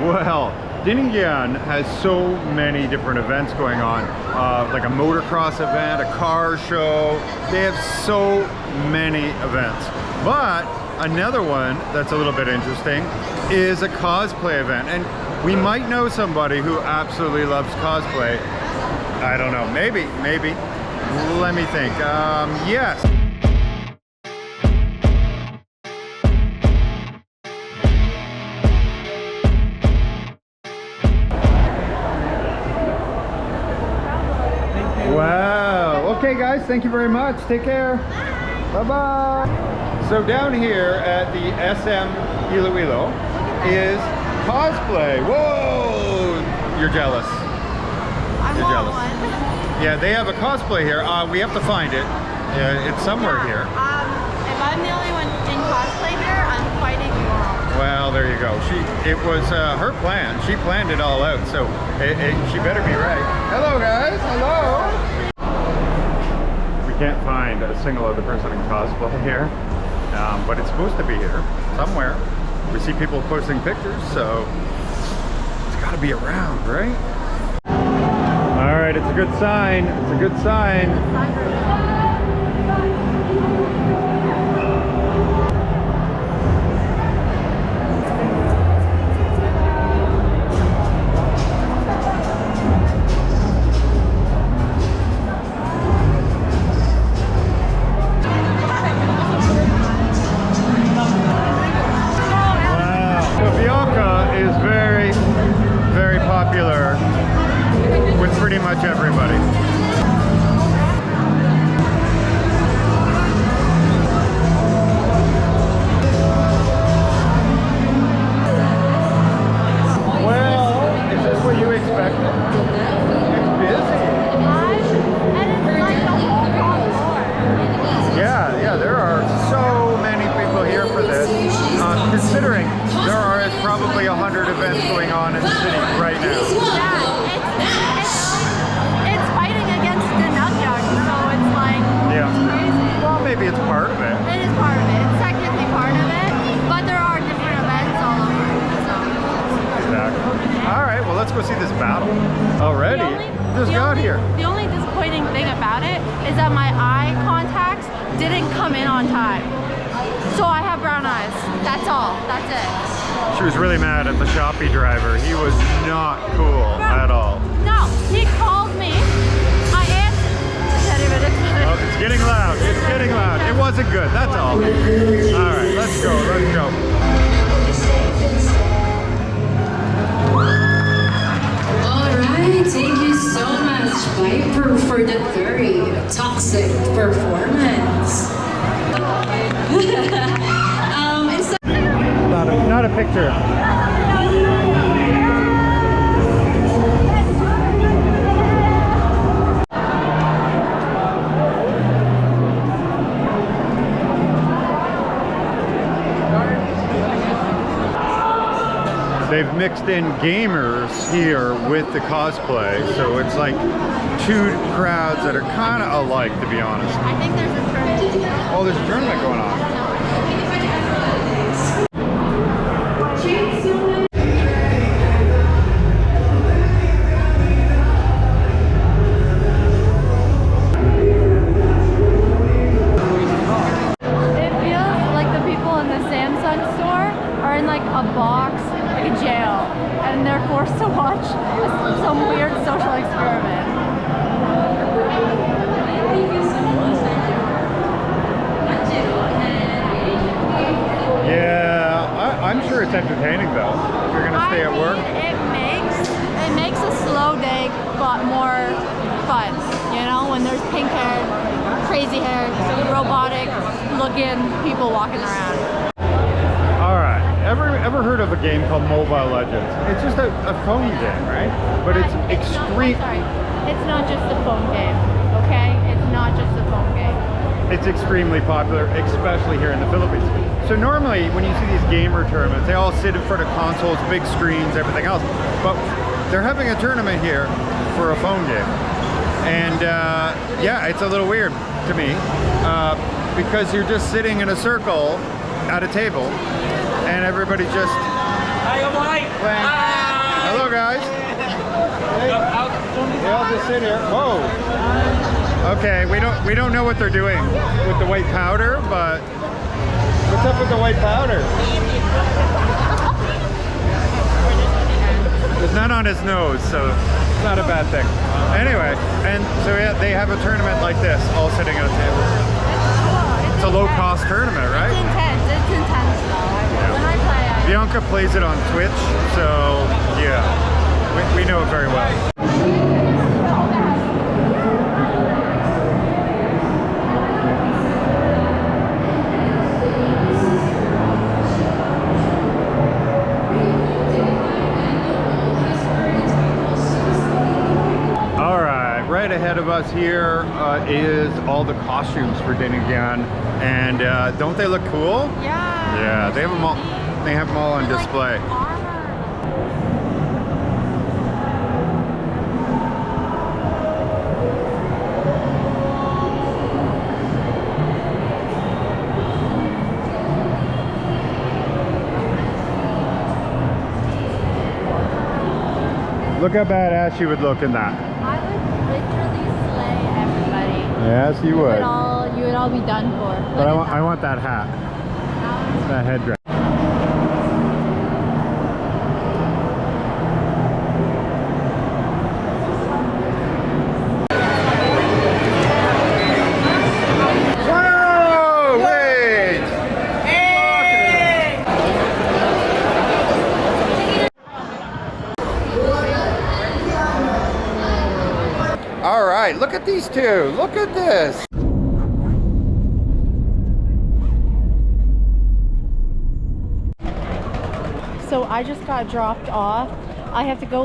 Well, Dingyan has so many different events going on, like a motocross event, a car show. They have so many events. But another one that's a little bit interesting is a cosplay event. And we might know somebody who absolutely loves cosplay. I don't know, maybe. Let me think. Yes. Wow. Okay, guys, thank you very much. Take care. Bye-bye. So down here at the SM Iloilo is cosplay. Whoa! You're jealous. You're jealous. One. Yeah, they have a cosplay here. We have to find it. It's somewhere here. If I'm the only one in cosplay here, I'm fighting you all. Well, there you go. It was her plan. She planned it all out, so she better be right. Hello, guys. Hello. We can't find a single other person in cosplay here, but it's supposed to be here somewhere. We see people posting pictures, so it's got to be around, right? All right, it's a good sign. It's a good sign. Bianca is very, very popular with pretty much everybody. Well, is this what you expected? It's busy. And it's like the whole top floor. Yeah, there are so many people here for this. Considering there are probably 100 events going on in the city right now. Yeah, it's fighting against the nutjug, so it's like crazy. Well, maybe it's part of it. It is part of it. It's technically part of it, but there are different events all over. So. Exactly. All right, well, let's go see this battle. Already? Just got here. The only disappointing thing about it is that my eye contacts didn't come in on time. So I have brown eyes. That's all. That's it. She was really mad at the Shopee driver. He was not cool at all. No, he called me. I answered. Oh, it's getting loud. It's getting loud. It wasn't good. That's all. All right, let's go. Let's go. All right, thank you so much, Viper, for the very toxic performance. Not a picture. They've mixed in gamers here with the cosplay, so it's like two crowds that are kind of alike, to be honest. I think there's a tournament. Oh, there's a tournament going on. It feels like the people in the Samsung store are in like a box, like a jail, and they're forced to watch some weird social experiment. Yeah, I'm sure it's entertaining though. If you're gonna stay at work. It makes a slow day but more fun. You know, when there's pink hair, crazy hair, robotic looking people walking around. All right. Ever heard of a game called Mobile Legends? It's just a phone game, right? But it's extreme. Sorry, it's not just a phone game. Okay, it's not just a phone game. It's extremely popular, especially here in the Philippines. So normally when you see these gamer tournaments, they all sit in front of consoles, big screens, everything else. But they're having a tournament here for a phone game. And yeah, it's a little weird to me because you're just sitting in a circle at a table and everybody just playing. sit here. Whoa. Okay, we don't know what they're doing with the white powder, but what's up with the white powder? There's none on his nose, so it's not a bad thing. Anyway, and so yeah, they have a tournament like this, all sitting at a table. It's a low-cost tournament, right? It's intense. It's intense though. When I play, Bianca plays it on Twitch, so yeah, we know it very well. Right ahead of us here is all the costumes for Dinigan, and don't they look cool? Yeah. Yeah, they have them all. They have them all on display. Look how badass you would look in that. I would literally slay everybody. Yes, you would. You would all be done for. But I want that hat. That headdress. Whoa! Wait! All right, look at these two. Look at this. So I just got dropped off. I have to go